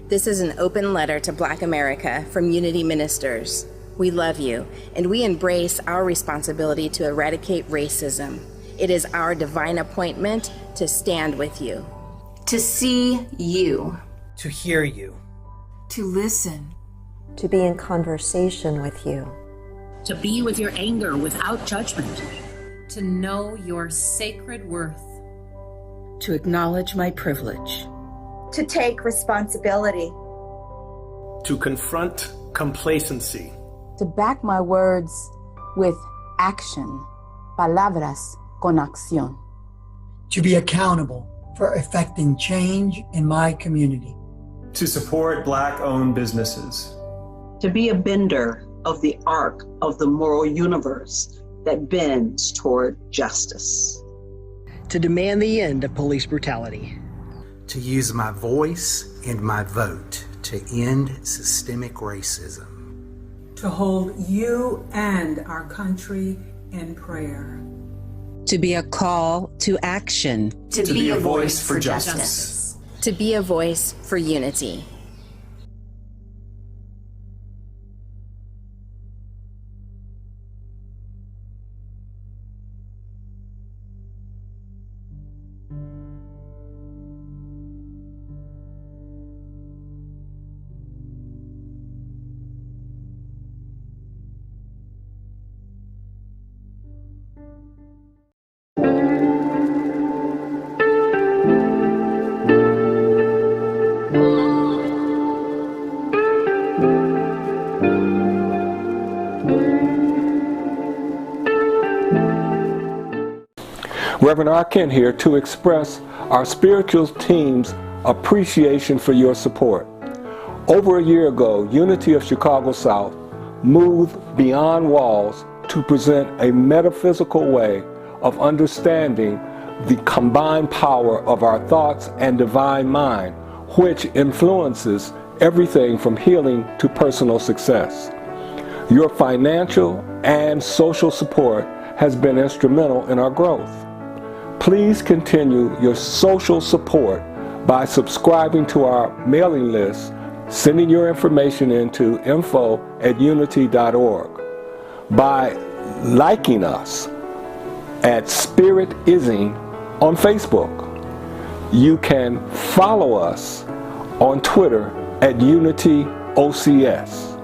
This is an open letter to Black America from Unity Ministers. We love you, and we embrace our responsibility to eradicate racism. It is our divine appointment to stand with you. To see you. To hear you. To listen. To be in conversation with you. To be with your anger without judgment. To know your sacred worth. To acknowledge my privilege. To take responsibility. To confront complacency. To back my words with action. Palabras con acción. To be accountable for effecting change in my community. To support Black-owned businesses. To be a bender of the arc of the moral universe that bends toward justice. To demand the end of police brutality. To use my voice and my vote to end systemic racism. To hold you and our country in prayer. To be a call to action. To be a voice for justice. To be a voice for unity. Reverend R. Kent here to express our spiritual team's appreciation for your support. Over a year ago, Unity of Chicago South moved beyond walls to present a metaphysical way of understanding the combined power of our thoughts and divine mind, which influences everything from healing to personal success. Your financial and social support has been instrumental in our growth. Please continue your social support by subscribing to our mailing list, sending your information into info@unity.org, by liking us at Spirit Ising on Facebook. You can follow us on Twitter at Unity OCS.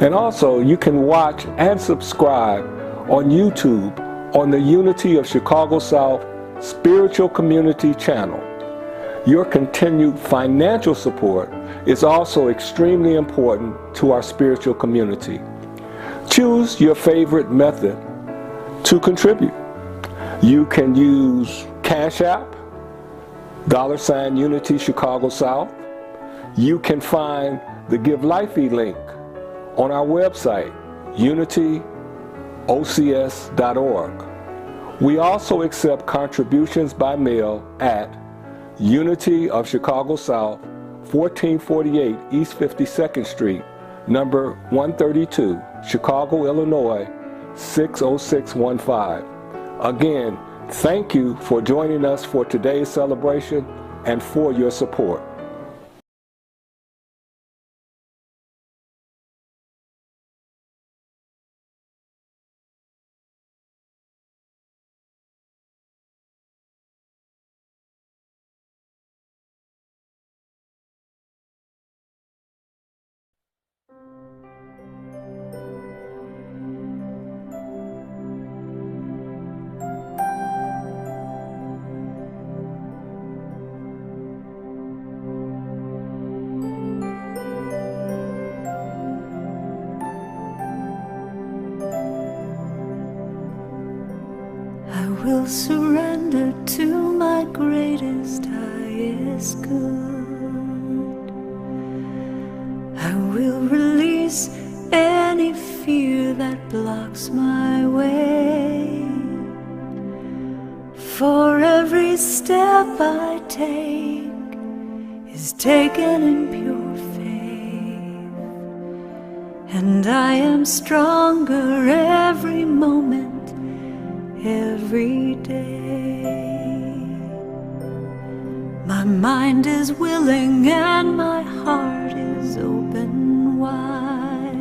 And also you can watch and subscribe on YouTube on the Unity of Chicago South Spiritual Community channel. Your continued financial support is also extremely important to our spiritual community. Choose your favorite method to contribute. You can use Cash App, $ Unity Chicago South. You can find the Give Lifey link on our website, unityocs.org. We also accept contributions by mail at Unity of Chicago South, 1448 East 52nd Street, number 132, Chicago, Illinois, 60615. Again, thank you for joining us for today's celebration and for your support. will surrender to my greatest, highest good. I will release any fear that blocks my way. For every step I take is taken in pure faith, and I am stronger every moment, every day. My mind is willing and my heart is open wide.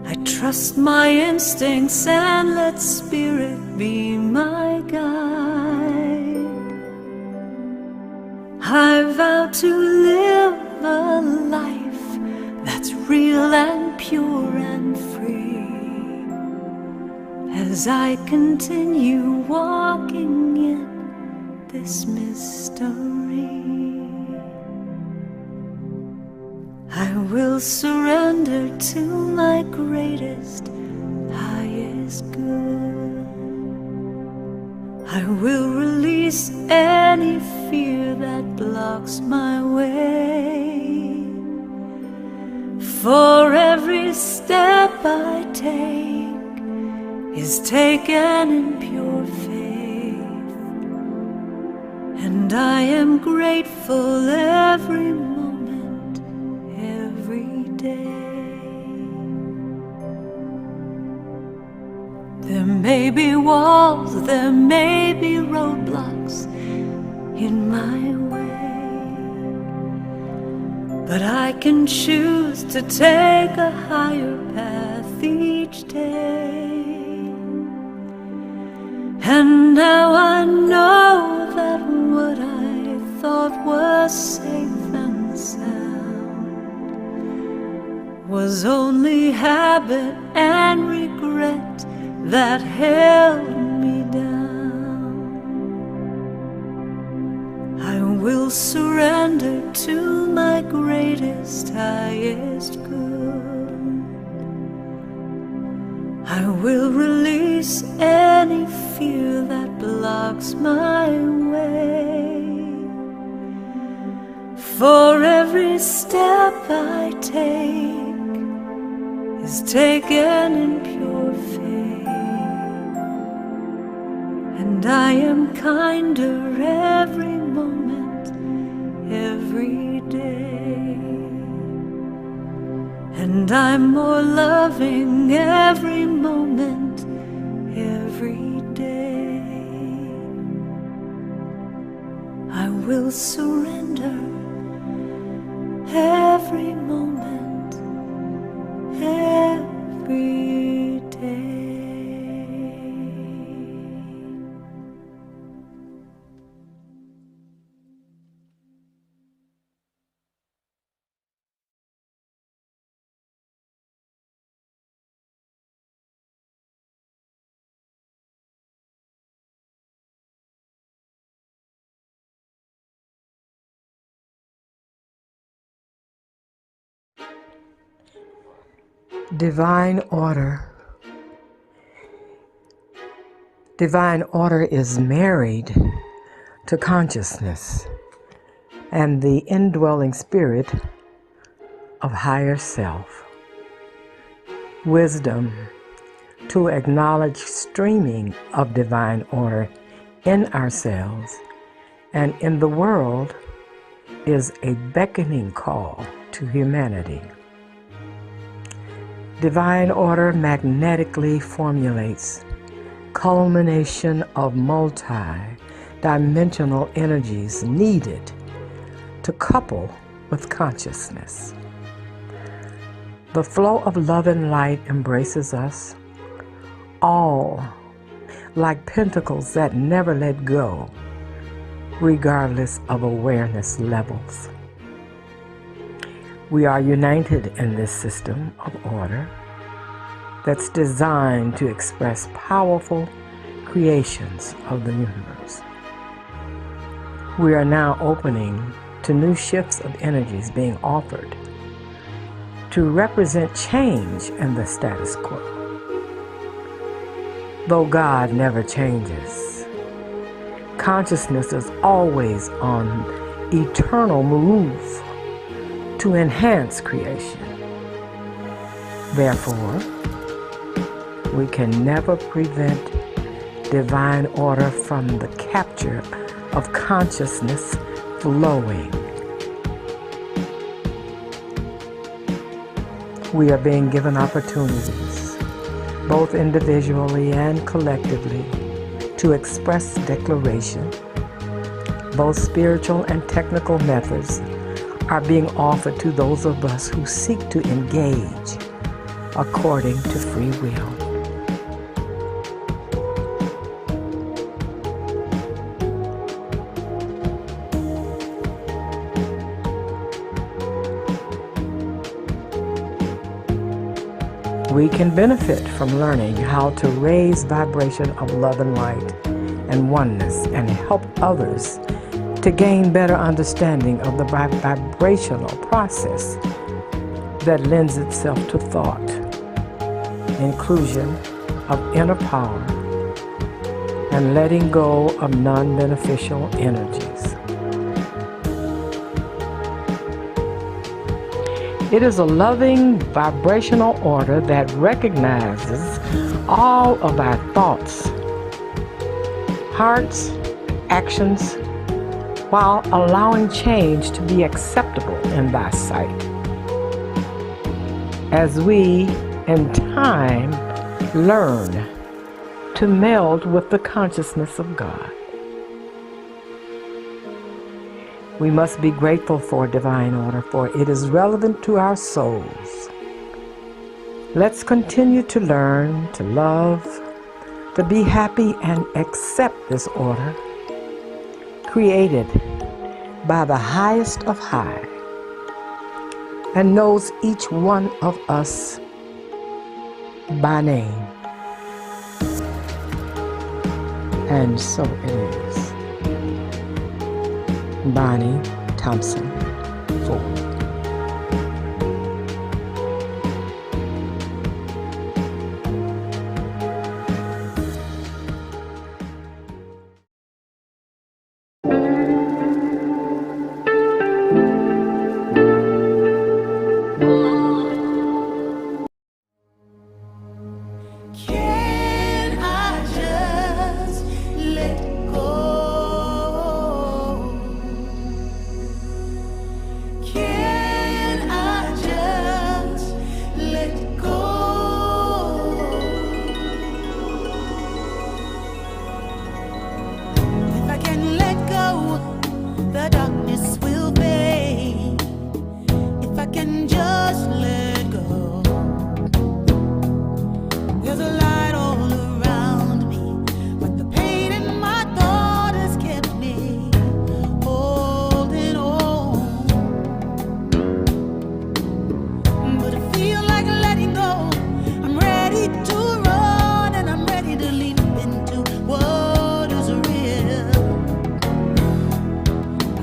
I trust my instincts and let spirit be my guide. I vow to live a life that's real and pure and free, as I continue walking in this mystery. I will surrender to my greatest, highest good. I will release any fear that blocks my way. For every step I take is taken in pure faith, and I am grateful every moment, every day. There may be walls, there may be roadblocks in my way, but I can choose to take a higher path each day. And now I know that what I thought was safe and sound was only habit and regret that held me down. I will surrender to my greatest, highest good. I will release any fear that blocks my way. For every step I take is taken in pure faith, and I am kinder every moment, every day. And I'm more loving every moment, every day. I will surrender every moment, every day. Divine order. Divine order is married to consciousness and the indwelling spirit of higher self. Wisdom to acknowledge streaming of divine order in ourselves and in the world is a beckoning call to humanity. Divine order magnetically formulates culmination of multi-dimensional energies needed to couple with consciousness. The flow of love and light embraces us all like pentacles that never let go, regardless of awareness levels. We are united in this system of order that's designed to express powerful creations of the universe. We are now opening to new shifts of energies being offered to represent change in the status quo. Though God never changes, consciousness is always on eternal move to enhance creation. Therefore, we can never prevent divine order from the capture of consciousness flowing. We are being given opportunities, both individually and collectively, to express declaration, both spiritual and technical methods are being offered to those of us who seek to engage according to free will. We can benefit from learning how to raise vibration of love and light and oneness and help others to gain better understanding of the vibrational process that lends itself to thought, inclusion of inner power, and letting go of non-beneficial energies. It is a loving vibrational order that recognizes all of our thoughts, hearts, actions, while allowing change to be acceptable in thy sight. As we, in time, learn to meld with the consciousness of God. We must be grateful for divine order, for it is relevant to our souls. Let's continue to learn, to love, to be happy, and accept this order created by the highest of high and knows each one of us by name. And so it is. Bonnie Thompson-Ford.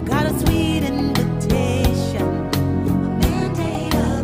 Got a sweet invitation, a mandate of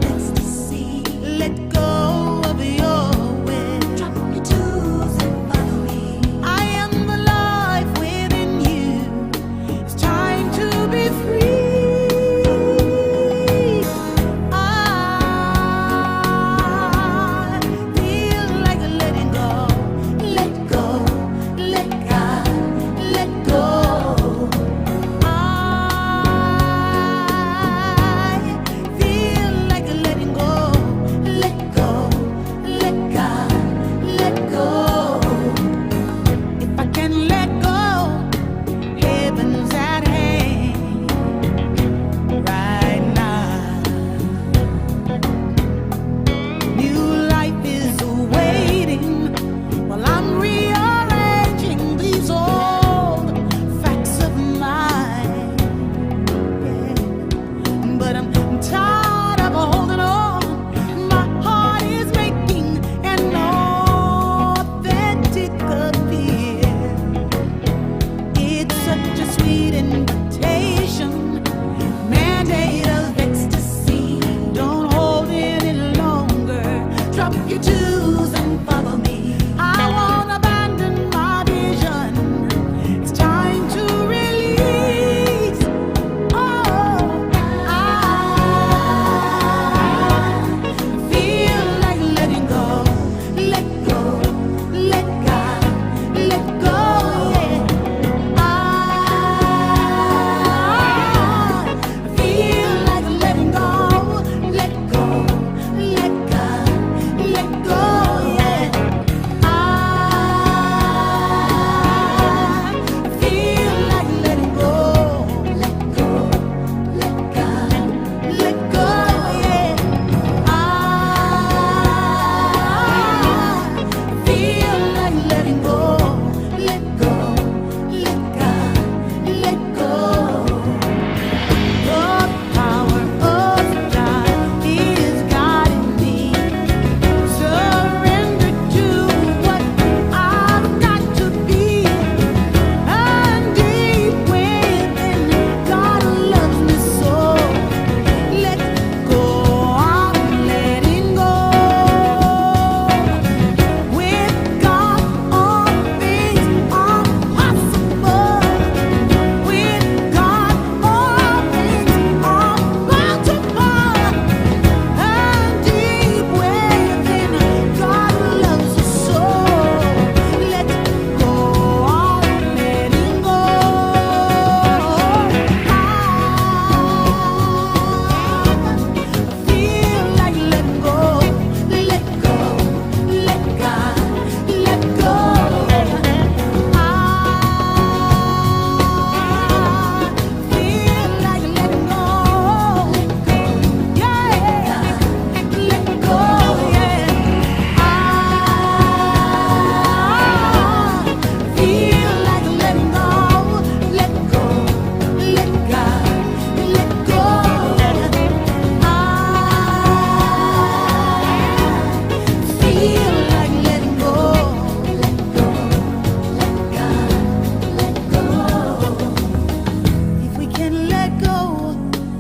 go,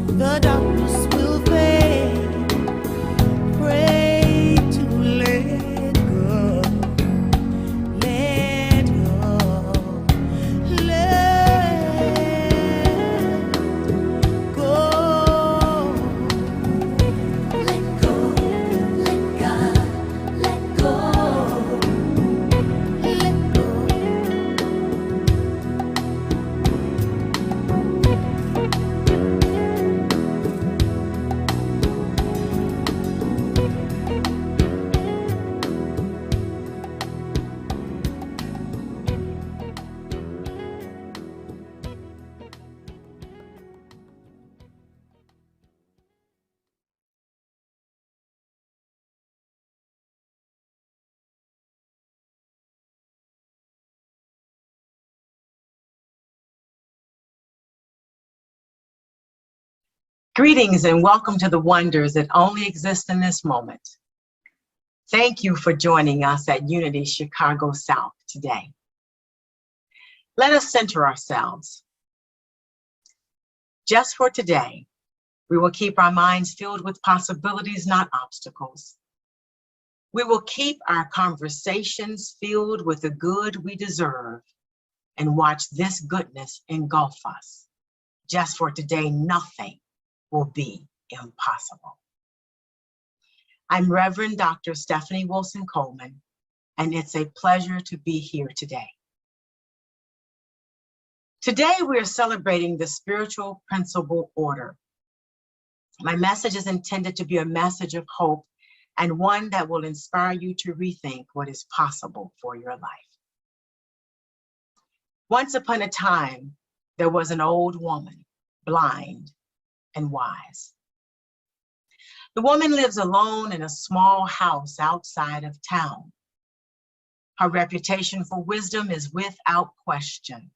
the darkness will fade. Pray to let go, let go, let go. Let go, let God, let go, let go. Greetings and welcome to the wonders that only exist in this moment. Thank you for joining us at Unity Chicago South today. Let us center ourselves. Just for today, we will keep our minds filled with possibilities, not obstacles. We will keep our conversations filled with the good we deserve and watch this goodness engulf us. Just for today, nothing will be impossible. I'm Reverend Dr. Stephanie Wilson Coleman, and it's a pleasure to be here today. Today, we are celebrating the spiritual principle order. My message is intended to be a message of hope and one that will inspire you to rethink what is possible for your life. Once upon a time, there was an old woman, blind and wise. The woman lives alone in a small house outside of town. Her reputation for wisdom is without question.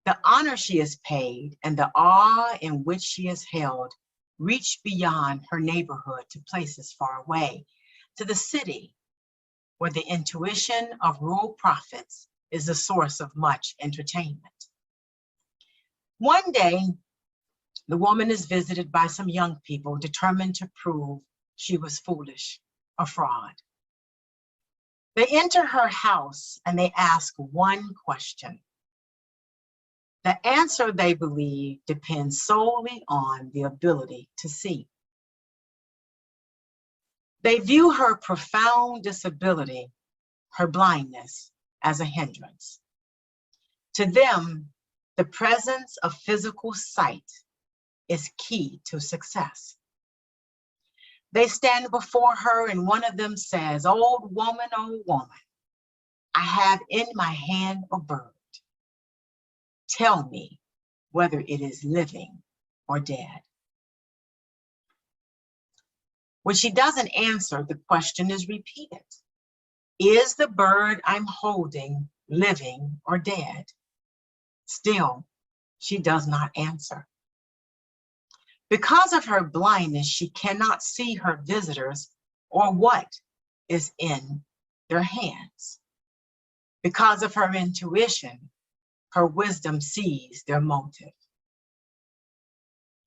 The honor she is paid and the awe in which she is held reach beyond her neighborhood to places far away, to the city, where the intuition of rural prophets is the source of much entertainment. One day, the woman is visited by some young people determined to prove she was foolish, a fraud. They enter her house and they ask one question. The answer, they believe, depends solely on the ability to see. They view her profound disability, her blindness, as a hindrance. To them, the presence of physical sight is key to success. They stand before her and one of them says, "Old woman, I have in my hand a bird. Tell me whether it is living or dead." When she doesn't answer, the question is repeated. Is the bird I'm holding living or dead? Still, she does not answer. Because of her blindness, she cannot see her visitors or what is in their hands. Because of her intuition, her wisdom sees their motive.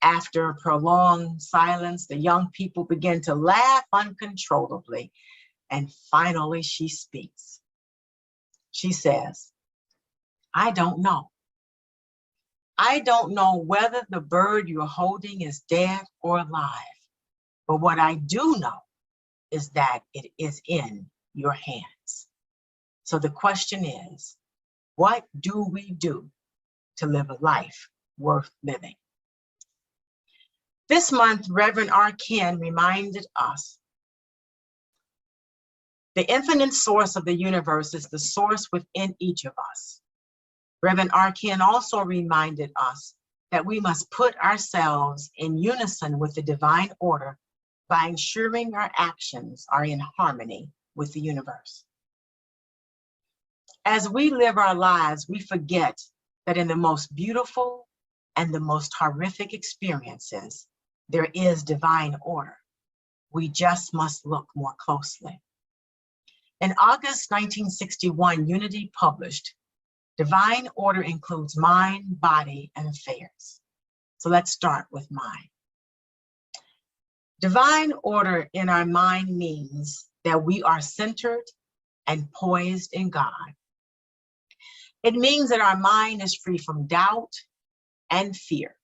After a prolonged silence, the young people begin to laugh uncontrollably, and finally she speaks. She says, "I don't know. I don't know whether the bird you're holding is dead or alive, but what I do know is that it is in your hands." So the question is, what do we do to live a life worth living? This month, Reverend R. Ken reminded us the infinite source of the universe is the source within each of us. Reverend R. Ken also reminded us that we must put ourselves in unison with the divine order by ensuring our actions are in harmony with the universe. As we live our lives, we forget that in the most beautiful and the most horrific experiences, there is divine order. We just must look more closely. In August 1961, Unity published, "Divine Order Includes Mind, Body, and Affairs." So let's start with mind. Divine order in our mind means that we are centered and poised in God. It means that our mind is free from doubt and fear,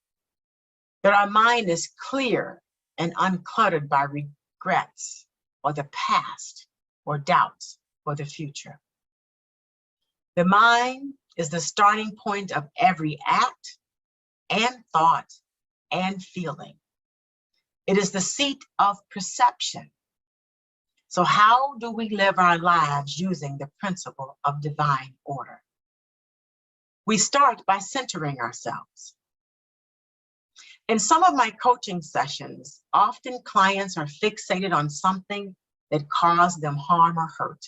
that our mind is clear and uncluttered by regrets or the past or doubts for the future. The mind is the starting point of every act and thought and feeling. It is the seat of perception. So how do we live our lives using the principle of divine order? We start by centering ourselves. In some of my coaching sessions, often clients are fixated on something that caused them harm or hurt.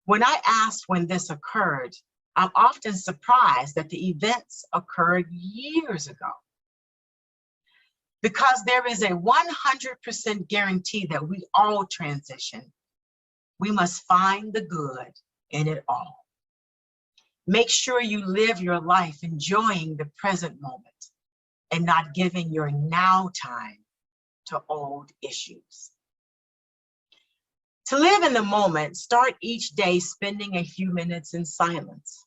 When I ask when this occurred, I'm often surprised that the events occurred years ago. Because there is a 100% guarantee that we all transition, we must find the good in it all. Make sure you live your life enjoying the present moment and not giving your now time to old issues. To live in the moment, start each day spending a few minutes in silence.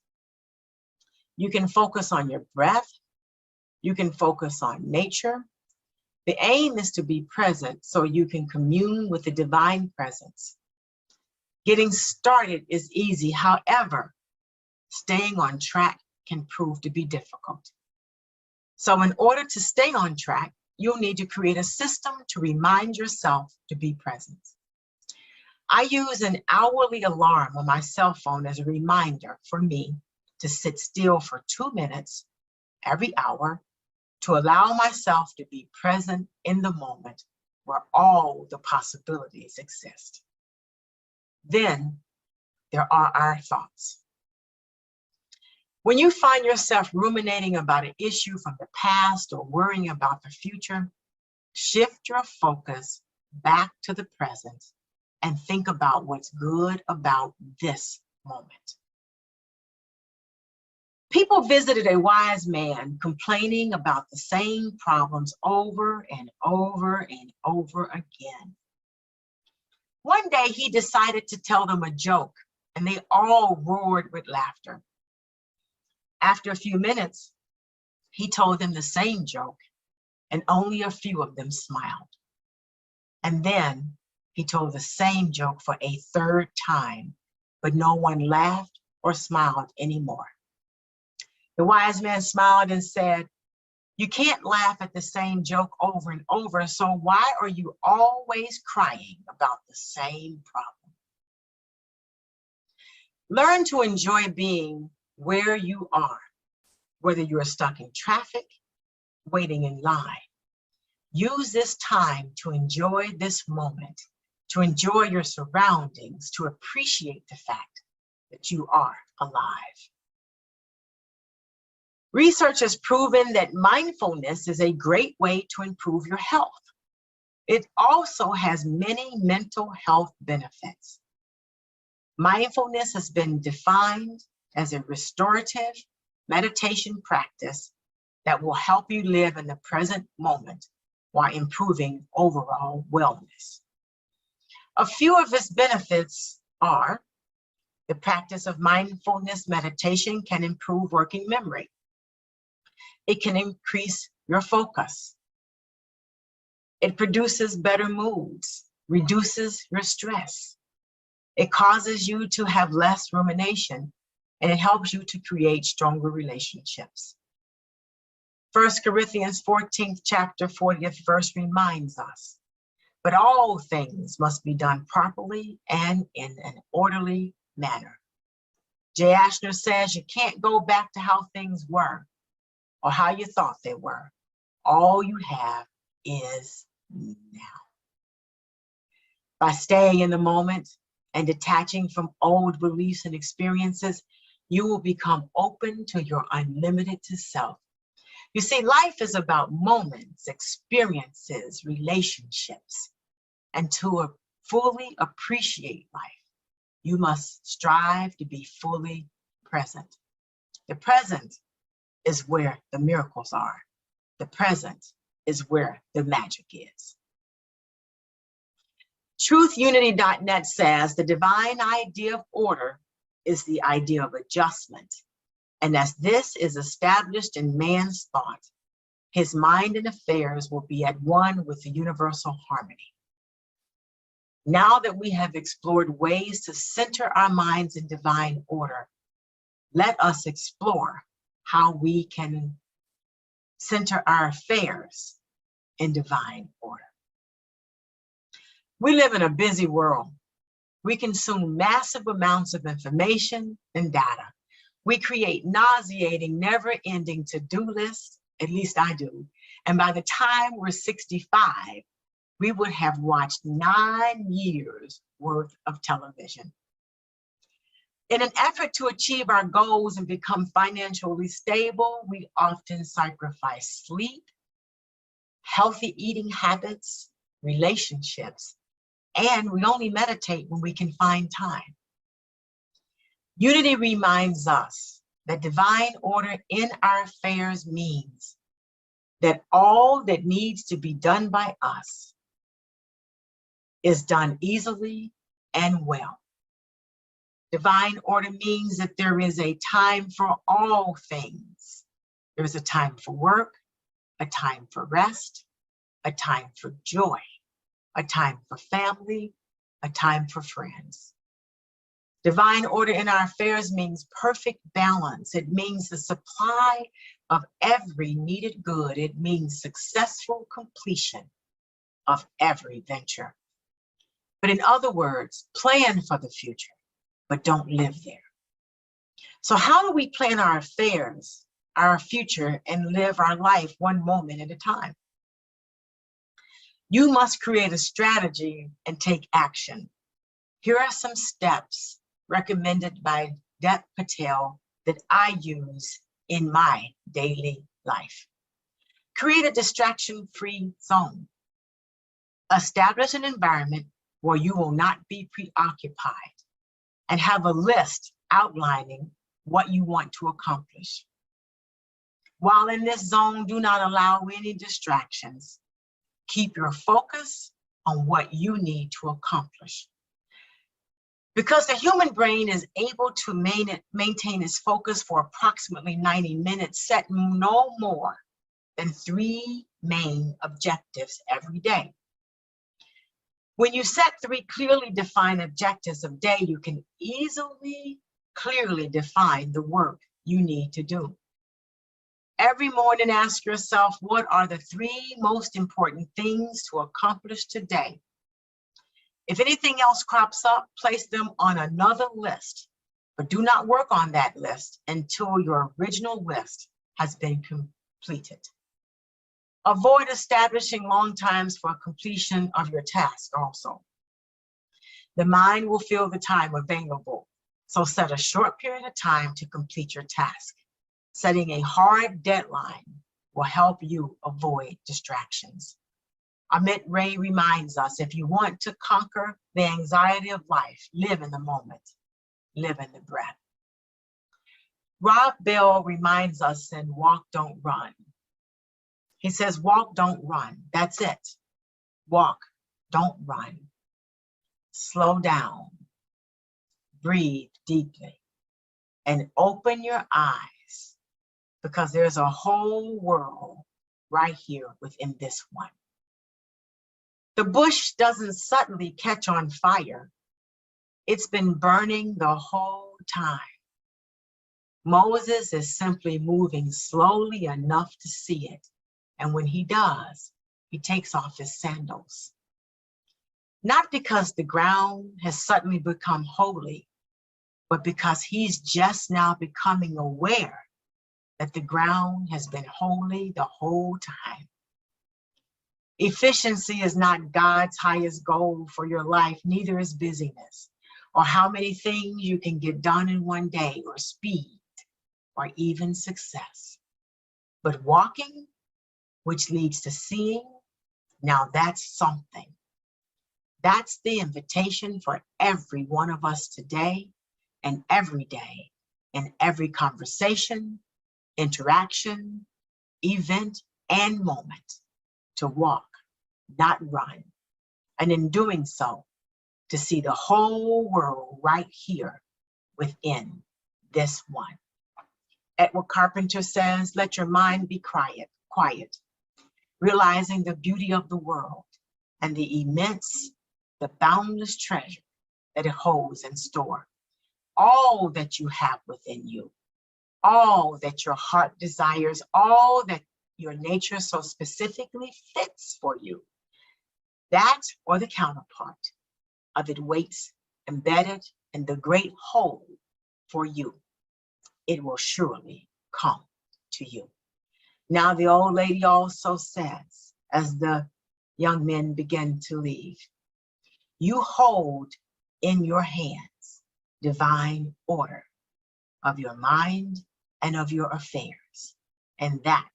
You can focus on your breath. You can focus on nature. The aim is to be present so you can commune with the divine presence. Getting started is easy. However, staying on track can prove to be difficult. So in order to stay on track, you'll need to create a system to remind yourself to be present. I use an hourly alarm on my cell phone as a reminder for me to sit still for 2 minutes every hour to allow myself to be present in the moment where all the possibilities exist. Then there are our thoughts. When you find yourself ruminating about an issue from the past or worrying about the future, shift your focus back to the present and think about what's good about this moment. People visited a wise man complaining about the same problems over and over and over again. One day he decided to tell them a joke, and they all roared with laughter. After a few minutes, he told them the same joke, and only a few of them smiled. And then he told the same joke for a third time, but no one laughed or smiled anymore. The wise man smiled and said, "You can't laugh at the same joke over and over, so why are you always crying about the same problem?" Learn to enjoy being where you are, whether you are stuck in traffic, waiting in line. Use this time to enjoy this moment, to enjoy your surroundings, to appreciate the fact that you are alive. Research has proven that mindfulness is a great way to improve your health. It also has many mental health benefits. Mindfulness has been defined as a restorative meditation practice that will help you live in the present moment while improving overall wellness. A few of its benefits are: the practice of mindfulness meditation can improve working memory. It can increase your focus. It produces better moods, reduces your stress. It causes you to have less rumination, and it helps you to create stronger relationships. 1 Corinthians 14th chapter 40th verse reminds us, "But all things must be done properly and in an orderly manner." J. Ashner says you can't go back to how things were or how you thought they were. All you have is now. By staying in the moment and detaching from old beliefs and experiences, you will become open to your unlimited self. You see, life is about moments, experiences, relationships. And to fully appreciate life, you must strive to be fully present. The present is where the miracles are. The present is where the magic is. TruthUnity.net says the divine idea of order is the idea of adjustment. And as this is established in man's thought, his mind and affairs will be at one with the universal harmony. Now that we have explored ways to center our minds in divine order, let us explore how we can center our affairs in divine order. We live in a busy world. We consume massive amounts of information and data. We create nauseating, never-ending to-do lists, at least I do. And by the time we're 65, we would have watched 9 years worth of television. In an effort to achieve our goals and become financially stable, we often sacrifice sleep, healthy eating habits, relationships, and we only meditate when we can find time. Unity reminds us that divine order in our affairs means that all that needs to be done by us is done easily and well. Divine order means that there is a time for all things. There's a time for work, a time for rest, a time for joy, a time for family, a time for friends. Divine order in our affairs means perfect balance. It means the supply of every needed good. It means successful completion of every venture. But in other words, plan for the future, but don't live there. So how do we plan our affairs, our future, and live our life one moment at a time? You must create a strategy and take action. Here are some steps recommended by Deb Patel that I use in my daily life. Create a distraction-free zone. Establish an environment where you will not be preoccupied, and have a list outlining what you want to accomplish. While in this zone, do not allow any distractions. Keep your focus on what you need to accomplish. Because the human brain is able to maintain its focus for approximately 90 minutes, set no more than 3 main objectives every day. When you set 3 clearly defined objectives a day, you can easily, clearly define the work you need to do. Every morning, ask yourself, what are the 3 most important things to accomplish today? If anything else crops up, place them on another list, but do not work on that list until your original list has been completed. Avoid establishing long times for completion of your task also. The mind will feel the time available, so set a short period of time to complete your task. Setting a hard deadline will help you avoid distractions. Amit Ray reminds us, if you want to conquer the anxiety of life, live in the moment, live in the breath. Rob Bell reminds us in Walk, Don't Run. He says, walk, don't run. That's it. Walk, don't run. Slow down, breathe deeply, and open your eyes, because there's a whole world right here within this one. The bush doesn't suddenly catch on fire. It's been burning the whole time. Moses is simply moving slowly enough to see it. And when he does, he takes off his sandals. Not because the ground has suddenly become holy, but because he's just now becoming aware that the ground has been holy the whole time. Efficiency is not God's highest goal for your life, neither is busyness, or how many things you can get done in one day, or speed, or even success. But walking, which leads to seeing, now that's something. That's the invitation for every one of us today and every day, in every conversation, interaction, event, and moment to walk, not run, and in doing so, to see the whole world right here within this one. Edward Carpenter says, let your mind be quiet, realizing the beauty of the world and the immense, the boundless treasure that it holds in store. All that you have within you, all that your heart desires, all that your nature so specifically fits for you, that or the counterpart of it waits embedded in the great whole for you. It will surely come to you. Now the old lady also says, as the young men begin to leave, you hold in your hands divine order of your mind and of your affairs, and that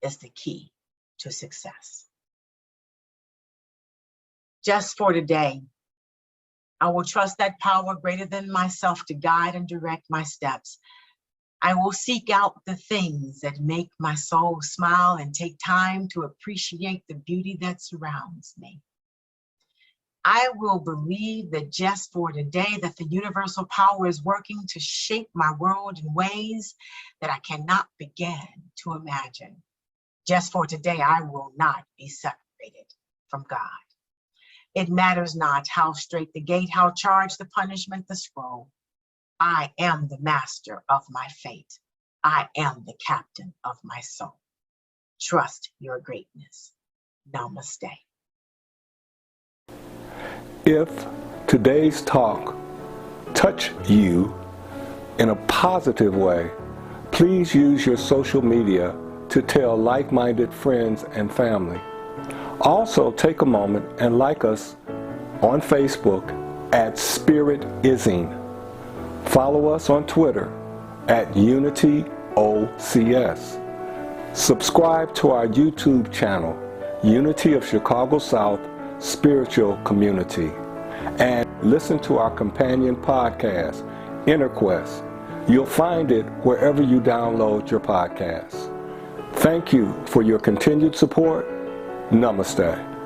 is the key to success. Just for today, I will trust that power greater than myself to guide and direct my steps. I will seek out the things that make my soul smile and take time to appreciate the beauty that surrounds me. I will believe that just for today, that the universal power is working to shape my world in ways that I cannot begin to imagine. Just for today, I will not be separated from God. It matters not how straight the gate, how charged the punishment, the scroll. I am the master of my fate. I am the captain of my soul. Trust your greatness. Namaste. If today's talk touched you in a positive way, please use your social media to tell like-minded friends and family. Also, take a moment and like us on Facebook at Spirit Ising. Follow us on Twitter at UnityOCS. Subscribe to our YouTube channel, Unity of Chicago South Spiritual Community, and listen to our companion podcast, Inner Quest. You'll find it wherever you download your podcasts. Thank you for your continued support. Namaste.